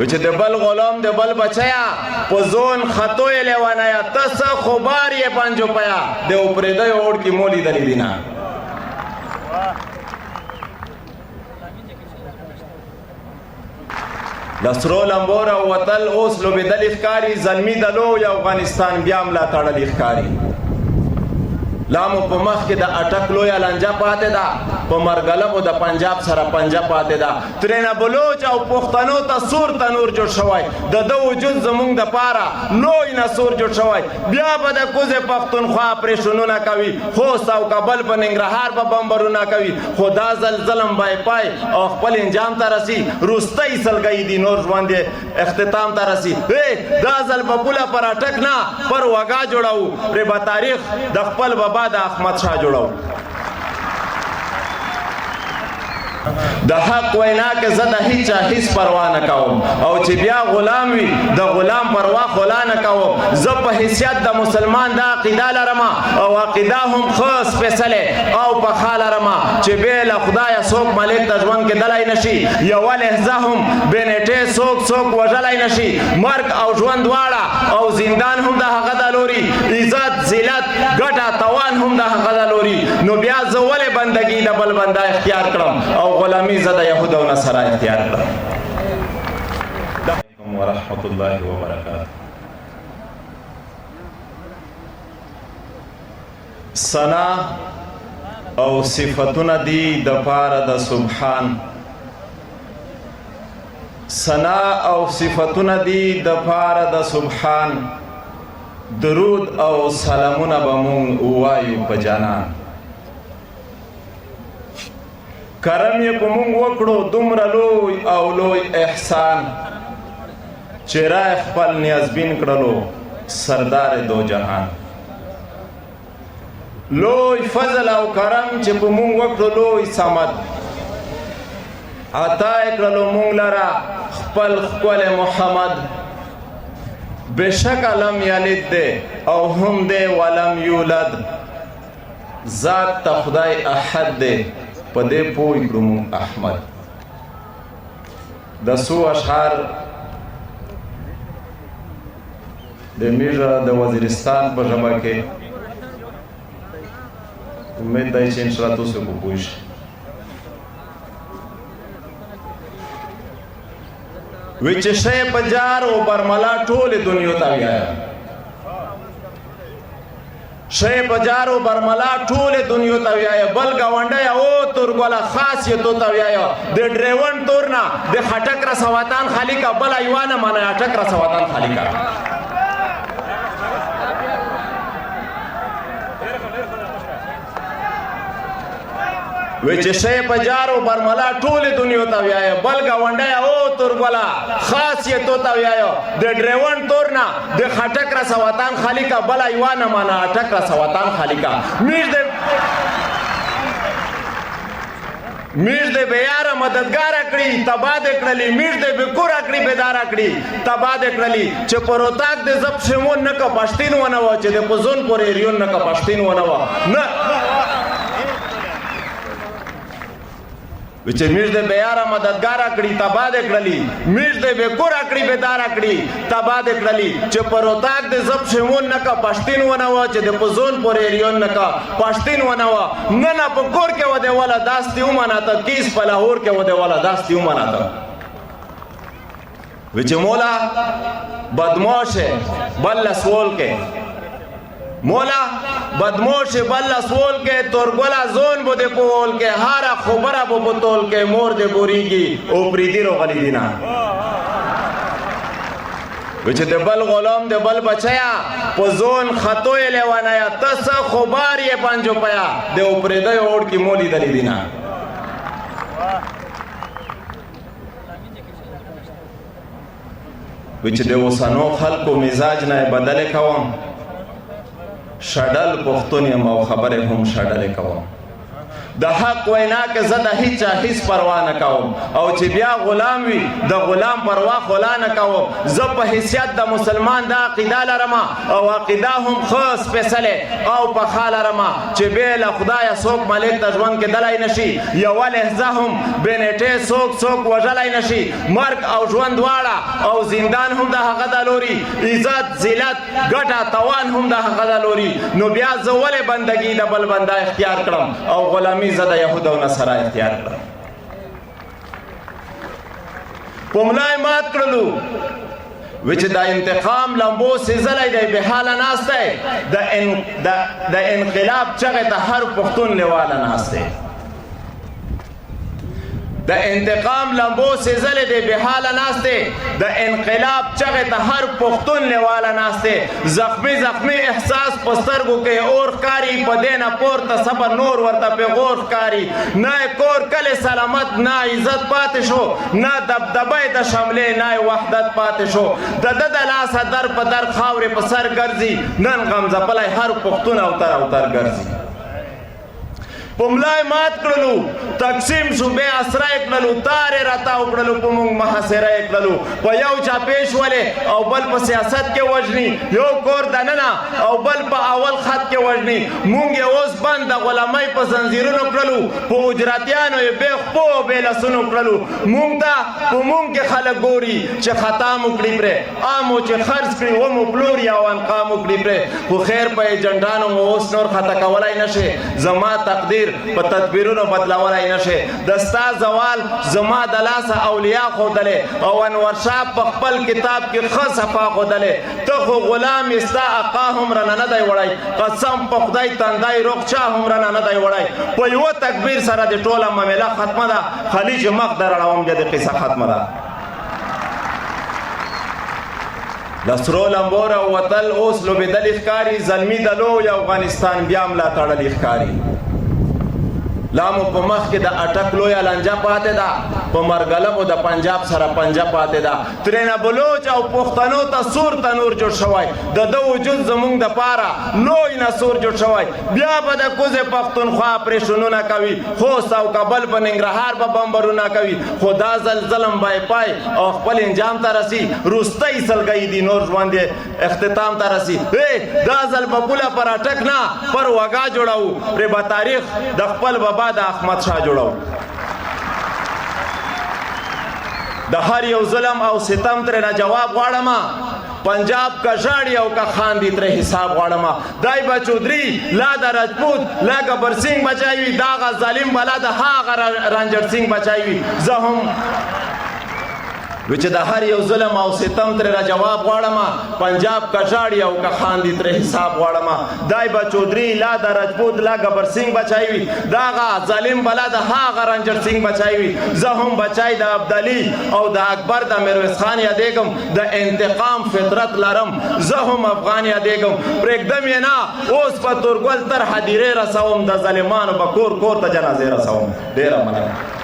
چې د بل غلام د بل بچیا په زون خطو یې لیوانیا تس خبر یې پنجو پیا د اوپریدای اور کی مولی دلی دینا لسرو لمبور او وطل اوس لو بدل افکاری زلمی دلو یا افغانستان بیا ملا تړل افکاری لامو په مخ کې د اټک لویا لانجا پاتې ده په مرګلبو د پنجاب سره پنجاب پاتې ده ترېنه بلوچ او پښتنو ته سور تنور جوړ شوی د وجود زمونږ د پاره لوی نسور جوړ شوی بیا به د کوزې پښتونخوا پرېشنونه کوي خوست او کابل په ننګرهار به بمبرونه کوي خو دا ځل ظلم به پای او خپل انجام ته رسي روستی سلګۍ دي نور ژوند اختتام ته رسي دا ځل به پوله پر اټک نه پر وګا جوړو پرې به تاریخ د خپل بابا د احمد شاه جوړو د حق وینا کې زه د هیچا هیڅ پروا نه کوم او چې بیا غلام وي د غلام پروا خلا نه کوم زه په حیثیت د مسلمان دا عقیده لرم او عقیده هم ښه سپېڅلې او په ښه لرم چې بې له خدایه څوک ملک د ژوند کې دلی نشي یوه لحظه هم بې نیټې څوک وژلی نشي مرګ او ژوند دواړه او زندان هم د هغه د لوري عزت ذلت ګټه توان هم د هغه د لوري نو بیا زه ولې بندګي د بل بنده اختیار کړم او غلامی زه د یهود او نصارا اختیار کړم. علیکم ورحمت الله وبرکاته. ثنا او صفتونه دي د پاره د سبحان ثنا او صفتونه دي د پاره د سبحان درود او سلامونه به مونږ ووایو په جانان کرم یې په مونږ وکړو دومره لوی او لوی احسان چې رای خپل نیازبین کړلو سردار دو جهان لوی فضل او کرم چې په مونږ وکړو لوی صمد عطا یې کړلو مونږ لره خپل ښکلی محمد بشک لم یلد دی او هم دی ولم یولد ذات ته خدای احد دی په دې پوه کړو مونږ احمد د څو اشعار د میژه د وزیرستان په ژبه کې امید دی چې انشاءالله تاسو به پوه شئ وی چې شی په جار او برملا ټولې دنیا ته ویایه شی په جار او برملا ټولې دنیا ته ویایه بل ګاونډی او تورګله خاص یې تو ته ویایه د ډریون تور نه د خټک رسواتان خالیکه بل ایوانه مانه اټک رسواتان خالیکه وی چې شی په جار او برملا ټولې دنیا ته ویایه بل ګاونډی او تورګله خاص یې تو ته ویایه د ډریون تور نه د خټک رسواتان خالیکه بل ایوانه مانه اټک رسواتان خالیکه میش دې بیاره مددګاره کړي تبا دې کړلي میش دې بکوره کړي بیداره کړي تبا دې کړلي چې پر اتاق دې زب شمون نه که پښتین ونه وه چې د په زون پورې ریون نه که پښتین ونه وه نه چې میش دې بیاره مددګاره کړي تبا دې کړلي میش دې بکوره کړي بیداره کړي تبا دې کړلي چې پر اتاق دې زب شمون نه که پښتین ونه وه چې د په زون پورې ریون نه که پښتین ونه وه نه نه په کور کې ودې والا داسې ومناته کیس په لاهور کې ودې والا داسې ومناته وی چې مولا بدموش بل لسول کې مولا بدموش بل لسول کې تورګله زون بو دې پول کې هاره خبره بو بتول کې مور دې بوریږي او پریدي روغلی دینا وی چې د بل غلام د بل بچیا په زون خطو یې لیوانیا تس خبر یې پنجو پیا د اوپریدای اور کی مولی دلی دینا وی چې د اوسانو خلکو مزاج نه بدل کوم شډل پښتون یم او خبرې هم شډلې کوم د حق وینا کې زه د هیچا هیڅ پروا نه کوم او چې بیا غلام وي د غلام پروا خلا نه کوم. زه په حیثیت د مسلمان دا عقیده لرم او عقیده هم ښه سپېڅلې او پخه لرم چې بې له خدایه څوک مالک ته ژوند کېدلی نشي. یوه لحظه هم بې نیټې څوک وژلی نشي. مرګ او ژوند دواړه او زندان هم د هغه د لوري، عزت ذلت ګټه توان هم د هغه د لوري. نو بیا زه ولې بندګي د بل بنده اختیار کړم او غلامي زه د یهود او نصارا اختیار کړم. په ملا یې مات کړلو وی چې د انتقام لمبو سېزلی دی بې حاله ناست دی. د انقلاب چغې ته هر پښتون لیواله ناست دی. د انتقام لمبو سېزلی دی بې حاله ناست دی. د انقلاب چغې ته هر پښتون لیواله ناست دی. زخمی احساس په سترګو کې اور ښکاري، په دې نه پورته صبر نور ورته پیغور ښکاري. نه کور کلی سلامت، نه عزت پاتې شو، نه دبدبه د شملې، نه وحدت پاتې شو. د ده د لاسه در په در خاورې په سر ګرځي. نن غم ځپلی هر پښتون اوتر ګرځي. په ملا یې مات کړلو، تقسیم صوبې اسره یې کړلو، تارې راتاو کړلو، په موږ محاصره یې کړلو. په یو چا پیش ولې او بل په سیاست کې وژني، یو کور دننه او بل په اول خط کې وژني. موږ یې اوس بند د غلامۍ په زنځیرونو کړلو، په اجراتیانو یې بې خپو او بې لاسونو کړلو. موږ ته په موږ کې خلک ګوري چې خطا مو کړي پرې، عام چې خرڅ کړي و مو پلوري او انقا مو کړي پرې. خو خیر په ایجنټانو مو اوس نور خطا کولی نشي. زما تقدیر په تدبیرونو بدلولی نشي. د ستا زوال زما د لاسه اولیا ښودلی او انور شاه په خپل کتاب کې ښه صفا ښودلی. ته خو غلام یې، ستا اقا هم رانه نه دی وړی، قسم په خدای تندی روغ چا هم رانه نه دی وړی. په یوه تکبیر سره د ټوله معامله ختمه ده. خلیج مخ در اړوم بیا د قصه ختمه ده. د سرو لمبو راوتل اوس لوبېدلي ښکاري، زلمي د لوی افغانستان بیا ملا تړلي ښکاري. لا مو په مخ کې د اټک لویه لانجه پاتې ده، په مرګلمو د پنجاب سره پنجه پاتې ده. ترېنه بلوچ او پښتنو ته سور تنور جوړ شوی، د ده وجود زموږ دپاره لوی نسور جوړ شوی. بیا به د کوزې پښتونخوا اپریشنونه کوي، خوست او کابل په ننګرهار به بمبرونه کوي. خو دا ځل ظلم به پای او خپل انجام ته رسي. وروستی سلګۍ دي، نور ژوند یې اختتام ته رسي. دا ځل به پوله پر اټک نه پر وګا جوړوو، پرې به تاریخ د خپل بابا د احمد شاه جوړو. د هر یو ظلم او ستم ترې نه جواب غواړم. پنجاب کا ژاړي او کا خاندي ترې حساب غواړم. دای به چودري لا د راجپوت لا ګبر سنګ بچای وي، دا هغه ظالم بلا د هغه رنجر سنګ بچای وي. زه هم چې د هر یو ظلم او ستم ترې را جواب غواړم. پنجاب کا ژاړي او کا خاندي ترې حساب غواړم. دای به چودري لا د راجپوت لا ګبر سنګ بچای وي، دا هغه ظالم بلا د هغه رنجر سنګ بچای وي. زه هم بچای د ابدالي او د اکبر د میرویس خان یادېږم، د انتقام فطرت لرم. زه هم افغان یادېږم، پرېږدم یې نه اوس په تورګل تر هدیرې رسوم، د ظالمانو به کور کور ته جنازې رسوم. ډېره مننه.